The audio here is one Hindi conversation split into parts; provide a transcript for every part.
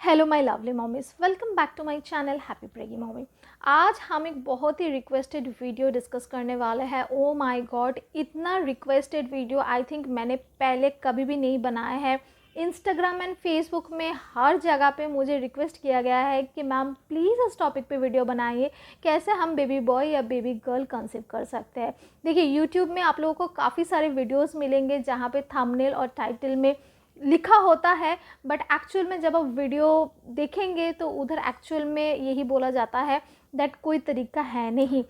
Hello my lovely mommies, welcome back to my channel happy preggy mommy. आज हम एक बहुत ही रिक्वेस्टेड वीडियो डिस्कस करने वाले हैं। ओ माय गॉड, इतना रिक्वेस्टेड वीडियो आई थिंक मैंने पहले कभी भी नहीं बनाया है। इंस्टाग्राम एंड फेसबुक में हर जगह पे मुझे रिक्वेस्ट किया गया है कि मैम प्लीज़ इस टॉपिक पे वीडियो बनाइए, कैसे हम बेबी बॉय या बेबी गर्ल कंसीव कर सकते हैं। देखिए, यूट्यूब में आप लोगों को काफ़ी सारे वीडियोज़ मिलेंगे जहाँ पे थंबनेल और टाइटल में लिखा होता है, बट एक्चुअल में जब आप वीडियो देखेंगे तो उधर एक्चुअल में यही बोला जाता है दैट कोई तरीका है नहीं।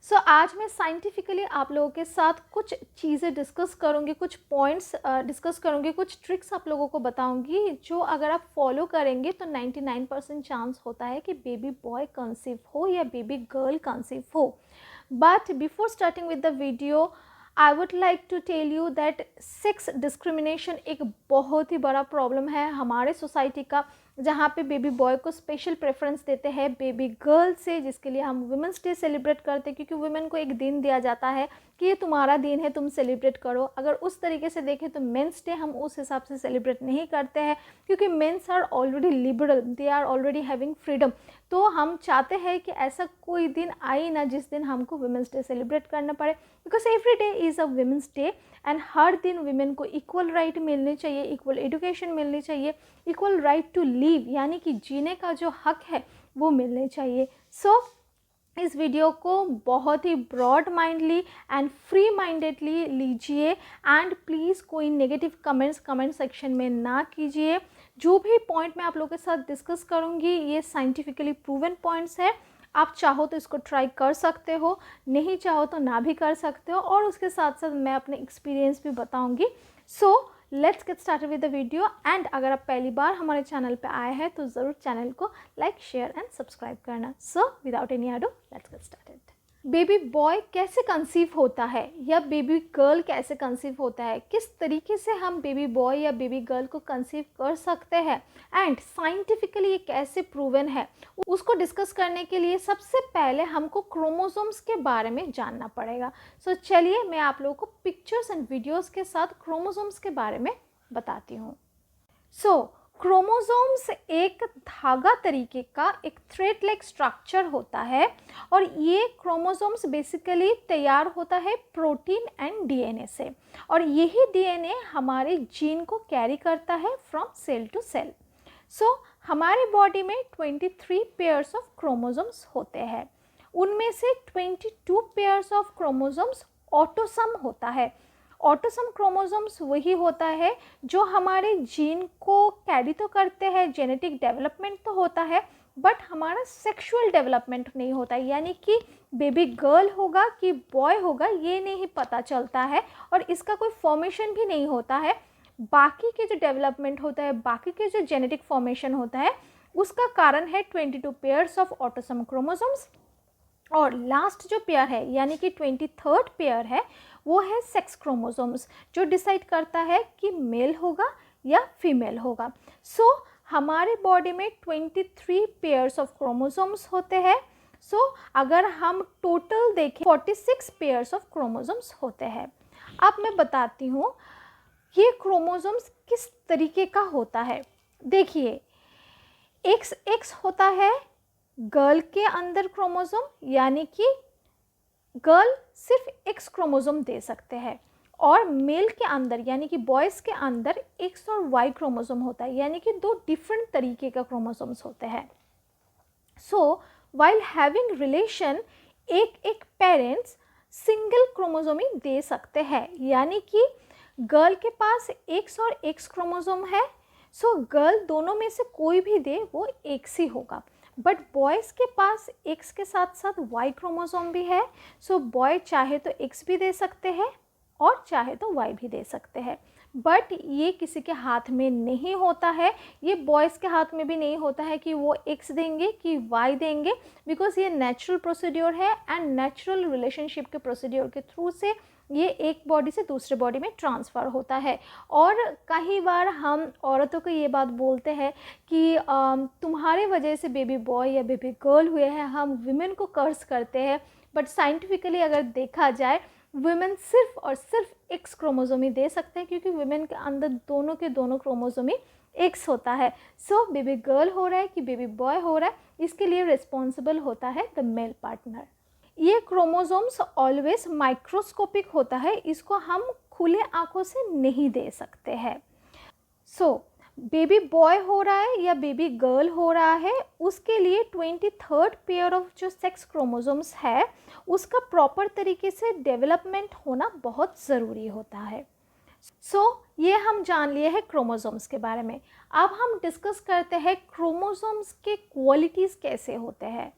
सो आज मैं साइंटिफिकली आप लोगों के साथ कुछ चीज़ें डिस्कस करूँगी, कुछ पॉइंट्स डिस्कस करूँगी, कुछ ट्रिक्स आप लोगों को बताऊँगी जो अगर आप फॉलो करेंगे तो 99% चांस होता है कि बेबी बॉय कंसीव हो या बेबी गर्ल कंसीव हो। But before starting with the video I would like to tell you that sex discrimination एक बहुत ही बड़ा प्रॉब्लम है हमारे सोसाइटी का, जहाँ पे बेबी बॉय को स्पेशल प्रेफरेंस देते हैं बेबी गर्ल से, जिसके लिए हम वुमेंस डे सेलिब्रेट करते हैं, क्योंकि वुमेन को एक दिन दिया जाता है कि ये तुम्हारा दिन है, तुम सेलिब्रेट करो। अगर उस तरीके से देखें तो मेंस डे हम उस हिसाब से सेलिब्रेट नहीं करते हैं, क्योंकि mens are already liberal, they are already having freedom. तो हम चाहते हैं कि ऐसा कोई दिन आए ना जिस दिन हमको वुमेंस डे सेलिब्रेट करना पड़े, because every day is a women's day and हर दिन वुमेन को इक्वल राइट मिलनी चाहिए, इक्वल एजुकेशन मिलनी चाहिए, इक्वल राइट टू लिव यानी कि जीने का जो हक है वो मिलने चाहिए। सो इस वीडियो को बहुत ही broad mindly and free mindedly लीजिए एंड प्लीज़ कोई नेगेटिव कमेंट्स कमेंट सेक्शन में ना कीजिए। जो भी पॉइंट मैं आप लोगों के साथ डिस्कस करूँगी ये साइंटिफिकली प्रूवन पॉइंट्स है। आप चाहो तो इसको ट्राई कर सकते हो, नहीं चाहो तो ना भी कर सकते हो, और उसके साथ साथ मैं अपने एक्सपीरियंस भी बताऊंगी। So let's get started with the video. And अगर आप पहली बार हमारे चैनल पे आए हैं तो ज़रूर चैनल को लाइक, शेयर एंड सब्सक्राइब करना। So without any ado let's get started. Baby boy कैसे कंसीव होता है या बेबी गर्ल कैसे कंसीव होता है, किस तरीके से हम बेबी बॉय या बेबी गर्ल को कंसीव कर सकते हैं एंड साइंटिफिकली ये कैसे प्रूवन है, उसको डिस्कस करने के लिए सबसे पहले हमको क्रोमोसोम्स के बारे में जानना पड़ेगा। सो चलिए मैं आप लोगों को पिक्चर्स एंड वीडियोस के साथ क्रोमोसोम्स के बारे में बताती हूँ। सो क्रोमोसोम्स एक धागा तरीके का एक थ्रेड लाइक स्ट्रक्चर होता है, और ये क्रोमोसोम्स बेसिकली तैयार होता है प्रोटीन एंड डीएनए से, और यही डीएनए हमारे जीन को कैरी करता है फ्रॉम सेल टू सेल। सो हमारे बॉडी में 23 पेयर्स ऑफ क्रोमोसोम्स होते हैं, उनमें से 22 पेयर्स ऑफ क्रोमोसोम्स ऑटोसम होता है। ऑटोसम क्रोमोसोम्स वही होता है जो हमारे जीन को कैरी तो करते हैं, जेनेटिक डेवलपमेंट तो होता है, बट हमारा सेक्सुअल डेवलपमेंट नहीं होता है, यानी कि बेबी गर्ल होगा कि बॉय होगा ये नहीं पता चलता है, और इसका कोई फॉर्मेशन भी नहीं होता है। बाकी के जो डेवलपमेंट होता है, बाकी के जो जेनेटिक फॉर्मेशन होता है, उसका कारण है 22 पेयर्स ऑफ ऑटोसम क्रोमोसोम्स। और लास्ट जो पेयर है यानी कि 23rd पेयर है वो है सेक्स क्रोमोसोम्स, जो डिसाइड करता है कि मेल होगा या फीमेल होगा। सो हमारे बॉडी में 23 पेयर्स ऑफ क्रोमोसोम्स होते हैं। सो अगर हम टोटल देखें 46 पेयर्स ऑफ क्रोमोसोम्स होते हैं। अब मैं बताती हूँ ये क्रोमोसोम्स किस तरीके का होता है। देखिए, एक्स होता है गर्ल के अंदर क्रोमोसोम, यानी कि गर्ल सिर्फ एक्स क्रोमोसोम दे सकते हैं, और मेल के अंदर यानी कि बॉयज़ के अंदर एक्स और वाई क्रोमोसोम होता है, यानी कि दो डिफरेंट तरीके का क्रोमोसोम्स होते हैं। सो वाइल हैविंग रिलेशन एक पेरेंट्स सिंगल क्रोमोसोम ही दे सकते हैं, यानी कि गर्ल के पास एक्स और एक्स क्रोमोसोम है, सो गर्ल दोनों में से कोई भी दे वो एक्स ही होगा। बट बॉयज़ के पास एक्स के साथ साथ वाई क्रोमोसोम भी है, सो बॉय चाहे तो एक्स भी दे सकते हैं और चाहे तो वाई भी दे सकते हैं। बट ये किसी के हाथ में नहीं होता है, ये बॉयज़ के हाथ में भी नहीं होता है कि वो एक्स देंगे कि वाई देंगे, बिकॉज ये नेचुरल प्रोसीड्योर है एंड नेचुरल रिलेशनशिप के प्रोसीड्योर के थ्रू से ये एक बॉडी से दूसरे बॉडी में ट्रांसफ़र होता है। और कई बार हम औरतों को ये बात बोलते हैं कि तुम्हारे वजह से बेबी बॉय या बेबी गर्ल हुए हैं, हम वुमेन को कर्स करते हैं। बट साइंटिफिकली अगर देखा जाए वुमेन सिर्फ और सिर्फ एक्स क्रोमोसोम ही दे सकते हैं, क्योंकि वुमेन के अंदर दोनों के दोनों क्रोमोसोम ही एक्स होता है। सो बेबी गर्ल हो रहा है कि बेबी बॉय हो रहा है, इसके लिए रिस्पॉन्सिबल होता है द मेल पार्टनर। ये क्रोमोसोम्स ऑलवेज माइक्रोस्कोपिक होता है, इसको हम खुले आंखों से नहीं दे सकते हैं। सो बेबी बॉय हो रहा है या बेबी गर्ल हो रहा है, उसके लिए 23rd पेयर ऑफ जो सेक्स क्रोमोसोम्स है उसका प्रॉपर तरीके से डेवलपमेंट होना बहुत ज़रूरी होता है। ये हम जान लिए हैं क्रोमोसोम्स के बारे में। अब हम डिस्कस करते हैं क्रोमोसोम्स के क्वालिटीज़ कैसे होते हैं।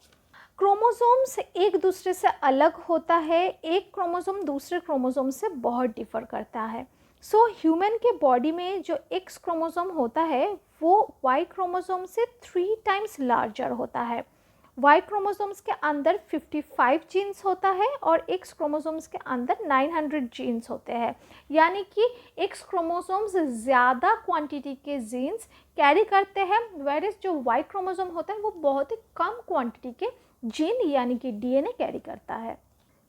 क्रोमोसोम्स एक दूसरे से अलग होता है, एक क्रोमोसोम दूसरे क्रोमोसोम से बहुत डिफ़र करता है। ह्यूमन के बॉडी में जो एक्स क्रोमोसोम होता है वो वाई क्रोमोसोम से 3 टाइम्स लार्जर होता है। वाई क्रोमोसोम्स के अंदर 55 जीन्स होता है और एक्स क्रोमोसोम्स के अंदर 900 जीन्स होते हैं, यानी कि एक्स क्रोमोसोम्स ज़्यादा क्वांटिटी के जीन्स कैरी करते हैं, वेरिस जो वाई क्रोमोसोम होता है वो बहुत ही कम क्वांटिटी के जीन यानी कि डीएनए कैरी करता है,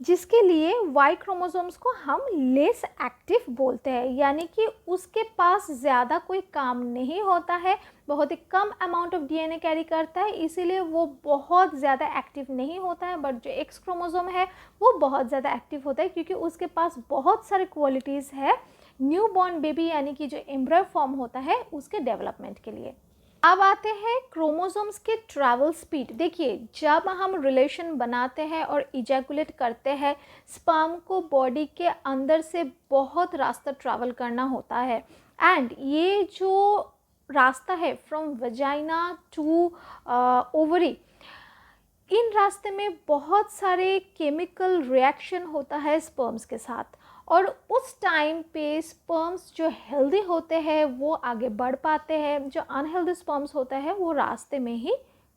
जिसके लिए वाई क्रोमोसोम्स को हम लेस एक्टिव बोलते हैं, यानी कि उसके पास ज़्यादा कोई काम नहीं होता है, बहुत ही कम अमाउंट ऑफ डीएनए कैरी करता है, इसीलिए वो बहुत ज़्यादा एक्टिव नहीं होता है। बट जो एक्स क्रोमोसोम है वो बहुत ज़्यादा एक्टिव होता है क्योंकि उसके पास बहुत सारे क्वालिटीज़ है न्यू बॉर्न बेबी यानी कि जो एम्ब्रियो फॉर्म होता है उसके डेवलपमेंट के लिए। अब आते हैं क्रोमोसोम्स के ट्रैवल स्पीड। देखिए, जब हम रिलेशन बनाते हैं और इजैकुलेट करते हैं, स्पर्म को बॉडी के अंदर से बहुत रास्ता ट्रैवल करना होता है, एंड ये जो रास्ता है फ्रॉम वजाइना टू ओवरी, इन रास्ते में बहुत सारे केमिकल रिएक्शन होता है स्पर्म्स के साथ, और उस टाइम पे स्पर्म्स जो हेल्दी होते हैं वो आगे बढ़ पाते हैं, जो अनहेल्दी स्पर्म्स होता है वो रास्ते में ही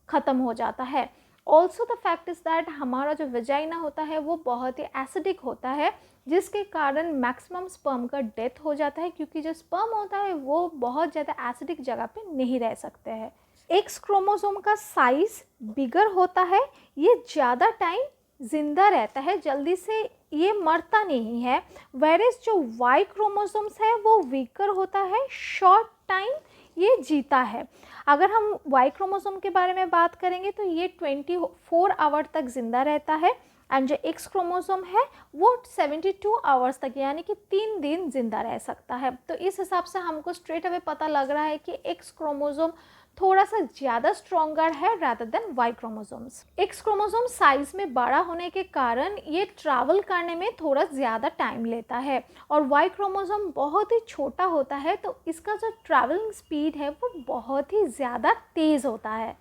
ख़त्म हो जाता है। Also the fact is that हमारा जो वेजाइना होता है वो बहुत ही एसिडिक होता है, जिसके कारण मैक्सिमम स्पर्म का डेथ हो जाता है, क्योंकि जो स्पर्म होता है वो बहुत ज़्यादा एसिडिक जगह पे नहीं रह सकते हैं। एक्स क्रोमोसोम का साइज़ बिगर होता है, ये ज़्यादा टाइम ज़िंदा रहता है, जल्दी से ये मरता नहीं है, वेरेस जो वाई क्रोमोसोम्स है वो वीकर होता है, शॉर्ट टाइम ये जीता है। अगर हम वाई क्रोमोसोम के बारे में बात करेंगे तो ये 24 आवर तक ज़िंदा रहता है, एंड जो एक्स क्रोमोसोम है वो 72 आवर्स तक यानी कि 3 दिन ज़िंदा रह सकता है। तो इस हिसाब से हमको स्ट्रेट अवे पता लग रहा है कि एक्स क्रोमोसोम थोड़ा सा ज़्यादा स्ट्रॉन्गर है rather than Y chromosomes. X chromosome size में बड़ा होने के कारण ये ट्रैवल करने में थोड़ा ज़्यादा टाइम लेता है, और वाई क्रोमोसोम बहुत ही छोटा होता है तो इसका जो ट्रैवलिंग स्पीड है वो बहुत ही ज़्यादा तेज़ होता है।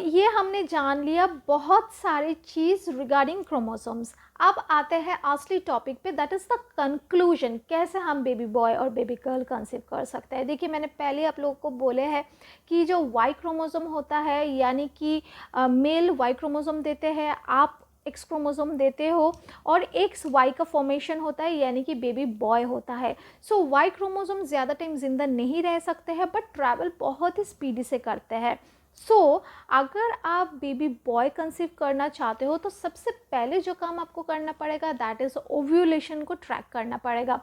ये हमने जान लिया बहुत सारी चीज़ रिगार्डिंग क्रोमोसोम्स। अब आते हैं असली टॉपिक पे, दैट इज़ द कंक्लूजन, कैसे हम बेबी बॉय और बेबी गर्ल कंसीव कर सकते हैं। देखिए, मैंने पहले आप लोगों को बोले हैं कि जो वाई क्रोमोसोम होता है यानी कि मेल वाई क्रोमोसोम देते हैं, आप एक्स क्रोमोसोम देते हो, और एक्स वाई का फॉर्मेशन होता है यानी कि बेबी बॉय होता है। वाई क्रोमोसोम ज़्यादा टाइम जिंदा नहीं रह सकते हैं बट ट्रैवल बहुत ही स्पीडी से करते हैं। अगर आप बेबी बॉय कंसीव करना चाहते हो तो सबसे पहले जो काम आपको करना पड़ेगा दैट इज़ ओव्यूलेशन को ट्रैक करना पड़ेगा।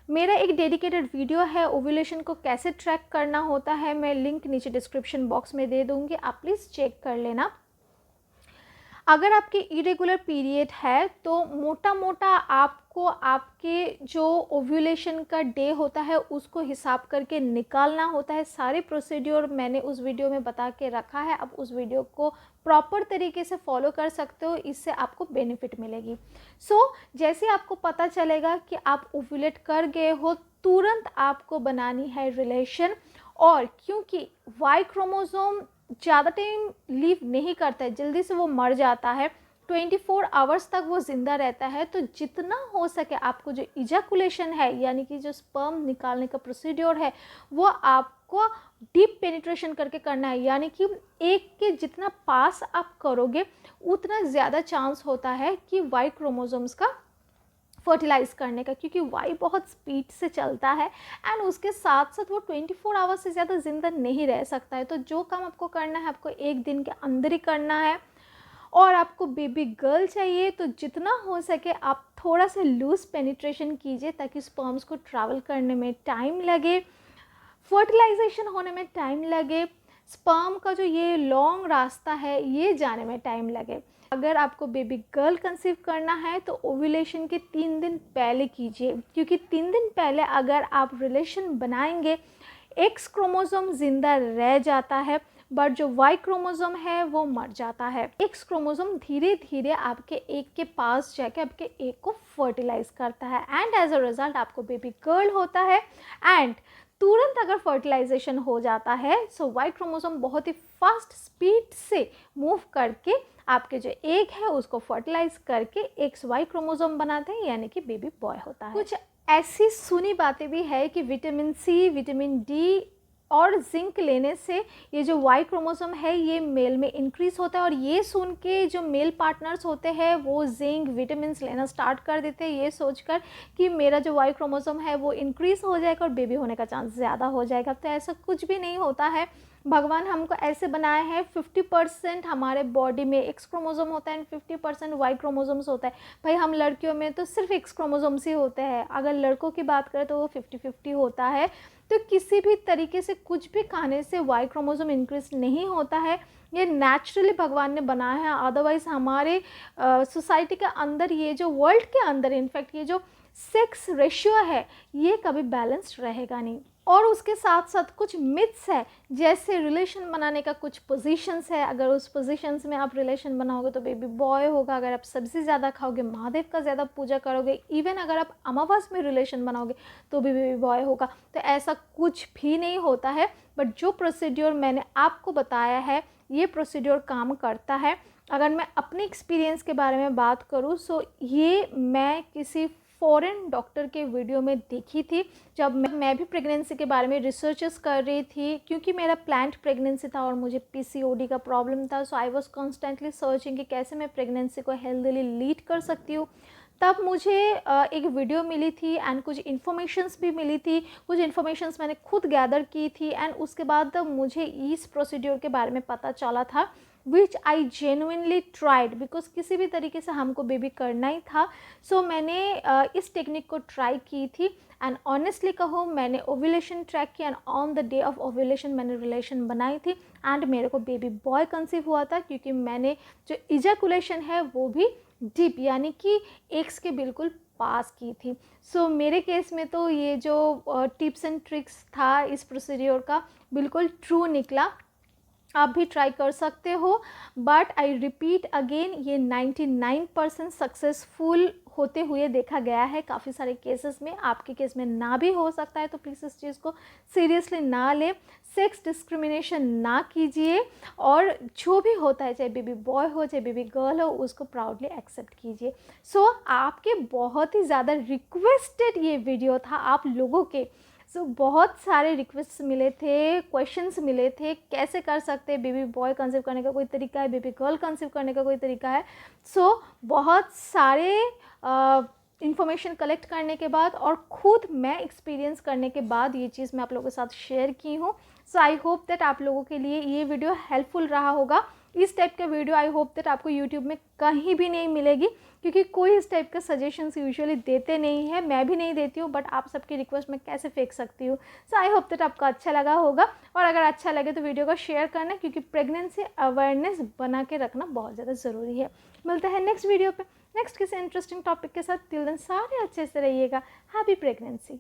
मेरा एक डेडिकेटेड वीडियो है ओव्यूलेशन को कैसे ट्रैक करना होता है, मैं लिंक नीचे डिस्क्रिप्शन बॉक्स में दे दूँगी, आप प्लीज़ चेक कर लेना। अगर आपके इरेगुलर पीरियड है तो मोटा मोटा आपको आपके जो ओव्यूलेशन का डे होता है उसको हिसाब करके निकालना होता है। सारे प्रोसीड्योर मैंने उस वीडियो में बता के रखा है, आप उस वीडियो को प्रॉपर तरीके से फॉलो कर सकते हो, इससे आपको बेनिफिट मिलेगी। जैसे आपको पता चलेगा कि आप ओव्यूलेट कर गए हो, तुरंत आपको बनानी है रिलेशन, और क्योंकि वाई क्रोमोसोम ज़्यादा टाइम लीव नहीं करता है, जल्दी से वो मर जाता है, 24 आवर्स तक वो ज़िंदा रहता है, तो जितना हो सके आपको जो इजैकुलेशन है यानी कि जो स्पर्म निकालने का प्रोसीड्योर है वो आपको डीप पेनिट्रेशन करके करना है, यानी कि एक के जितना पास आप करोगे उतना ज़्यादा चांस होता है कि वाई क्रोमोसोम्स का फर्टिलाइज़ करने का, क्योंकि वाई बहुत स्पीड से चलता है एंड उसके साथ साथ वो 24 आवर्स से ज़्यादा ज़िंदा नहीं रह सकता है। तो जो काम आपको करना है आपको एक दिन के अंदर ही करना है, और आपको बेबी गर्ल चाहिए तो जितना हो सके आप थोड़ा सा लूज पेनिट्रेशन कीजिए ताकि स्पर्म्स को ट्रैवल करने में टाइम लगे। फर्टिलाइजेशन होने में टाइम लगे, स्पर्म का जो ये लॉन्ग रास्ता है ये जाने में टाइम लगे। अगर आपको बेबी गर्ल कंसीव करना है तो ओव्यूलेशन के 3 दिन पहले कीजिए, क्योंकि 3 दिन पहले अगर आप रिलेशन बनाएंगे एक्स क्रोमोसोम ज़िंदा रह जाता है, बट जो वाई क्रोमोसोम है वो मर जाता है। एक्स क्रोमोसोम धीरे धीरे आपके एग के पास जाके आपके एग को फर्टिलाइज करता है एंड एज अ रिजल्ट आपको बेबी गर्ल होता है। एंड तुरंत अगर फर्टिलाइजेशन हो जाता है सो वाई क्रोमोसोम बहुत ही फास्ट स्पीड से मूव करके आपके जो एग है उसको फर्टिलाइज करके एक्स वाई क्रोमोसोम बनाते हैं, यानी कि बेबी बॉय होता है। कुछ ऐसी सुनी बातें भी है कि विटामिन सी, विटामिन डी और जिंक लेने से ये जो वाई क्रोमोसोम है ये मेल में इंक्रीज़ होता है, और ये सुन के जो मेल पार्टनर्स होते हैं वो जिंक विटामिन्स लेना स्टार्ट कर देते हैं, ये सोचकर कि मेरा जो वाई क्रोमोसोम है वो इंक्रीज़ हो जाएगा और बेबी होने का चांस ज़्यादा हो जाएगा। तो ऐसा कुछ भी नहीं होता है। भगवान हमको ऐसे बनाए हैं 50% हमारे बॉडी में एक्स क्रोमोसोम होता है एंड 50% वाई क्रोमोसोम्स होता है। भाई हम लड़कियों में तो सिर्फ एक्स क्रोमोसोम्स ही होते हैं, अगर लड़कों की बात करें तो वो 50-50 होता है। तो किसी भी तरीके से कुछ भी खाने से वाई क्रोमोसोम इंक्रीज नहीं होता है, ये नेचुरली भगवान ने बनाया है। अदरवाइज़ हमारे सोसाइटी के अंदर, ये जो वर्ल्ड के अंदर इनफैक्ट ये जो सेक्स रेशियो है ये कभी बैलेंस्ड रहेगा नहीं। और उसके साथ साथ कुछ मिथ्स है, जैसे रिलेशन बनाने का कुछ पोजीशंस है, अगर उस पोजीशंस में आप रिलेशन बनाओगे तो बेबी बॉय होगा, अगर आप सब्ज़ी ज़्यादा खाओगे, महादेव का ज़्यादा पूजा करोगे, इवन अगर आप अमावस में रिलेशन बनाओगे तो भी बेबी बॉय होगा। तो ऐसा कुछ भी नहीं होता है। बट जो प्रोसीड्योर मैंने आपको बताया है ये प्रोसीड्योर काम करता है। अगर मैं अपने एक्सपीरियंस के बारे में बात करूँ सो ये मैं किसी फॉरेन डॉक्टर के वीडियो में देखी थी, जब मैं भी प्रेगनेंसी के बारे में रिसर्चेस कर रही थी, क्योंकि मेरा प्लान्ड प्रेगनेंसी था और मुझे पीसीओडी का प्रॉब्लम था। सो आई वाज कॉन्स्टेंटली सर्चिंग कि कैसे मैं प्रेगनेंसी को हेल्दीली लीड कर सकती हूँ। तब मुझे एक वीडियो मिली थी एंड कुछ इन्फॉर्मेशंस भी मिली थी, कुछ इन्फॉर्मेशंस मैंने खुद गैदर की थी एंड उसके बाद मुझे इस प्रोसीड्योर के बारे में पता चला था, विच आई जेन्युइनली ट्राइड, बिकॉज किसी भी तरीके से हमको बेबी करना ही था। सो मैंने इस टेक्निक को ट्राई की थी एंड ऑनेस्टली कहूँ मैंने ओव्यूलेशन ट्रैक किया and on the day of ovulation मैंने रिलेशन बनाई थी एंड मेरे को बेबी बॉय कंसीव हुआ था, क्योंकि मैंने जो इजैकुलेशन है वो भी डीप यानी कि एग्स के बिल्कुल पास की थी। सो मेरे केस में तो ये जो टिप्स एंड ट्रिक्स था इस प्रोसीड्योर का बिल्कुल ट्रू निकला। आप भी ट्राई कर सकते हो, बट आई रिपीट अगेन ये 99% सक्सेसफुल होते हुए देखा गया है काफ़ी सारे केसेस में। आपके केस में ना भी हो सकता है, तो प्लीज़ इस चीज़ को सीरियसली ना लें, सेक्स डिस्क्रिमिनेशन ना कीजिए, और जो भी होता है चाहे बेबी बॉय हो चाहे बेबी गर्ल हो उसको प्राउडली एक्सेप्ट कीजिए। सो आपके बहुत ही ज़्यादा रिक्वेस्टेड ये वीडियो था आप लोगों के। बहुत सारे रिक्वेस्ट मिले थे, क्वेश्चंस मिले थे, कैसे कर सकते हैं, बेबी बॉय कंसीव करने का कोई तरीका है, बेबी गर्ल कंसीव करने का कोई तरीका है। बहुत सारे इन्फॉर्मेशन कलेक्ट करने के बाद और खुद मैं एक्सपीरियंस करने के बाद ये चीज़ मैं आप लोगों के साथ शेयर की हूँ। सो आई होप दैट आप लोगों के लिए ये वीडियो हेल्पफुल रहा होगा। इस टाइप का वीडियो आई होप दैट आपको यूट्यूब में कहीं भी नहीं मिलेगी, क्योंकि कोई इस टाइप का सजेशंस यूजुअली देते नहीं है, मैं भी नहीं देती हूँ, बट आप सबकी रिक्वेस्ट मैं कैसे फेंक सकती हूँ। सो आई होप दैट आपको अच्छा लगा होगा, और अगर अच्छा लगे तो वीडियो को शेयर करना, क्योंकि प्रेगनेंसी अवेयरनेस बना के रखना बहुत ज़्यादा ज़रूरी है। मिलते हैं नेक्स्ट वीडियो पे नेक्स्ट किसी इंटरेस्टिंग टॉपिक के साथ। टिल देन सारे अच्छे से रहिएगा। Happy pregnancy.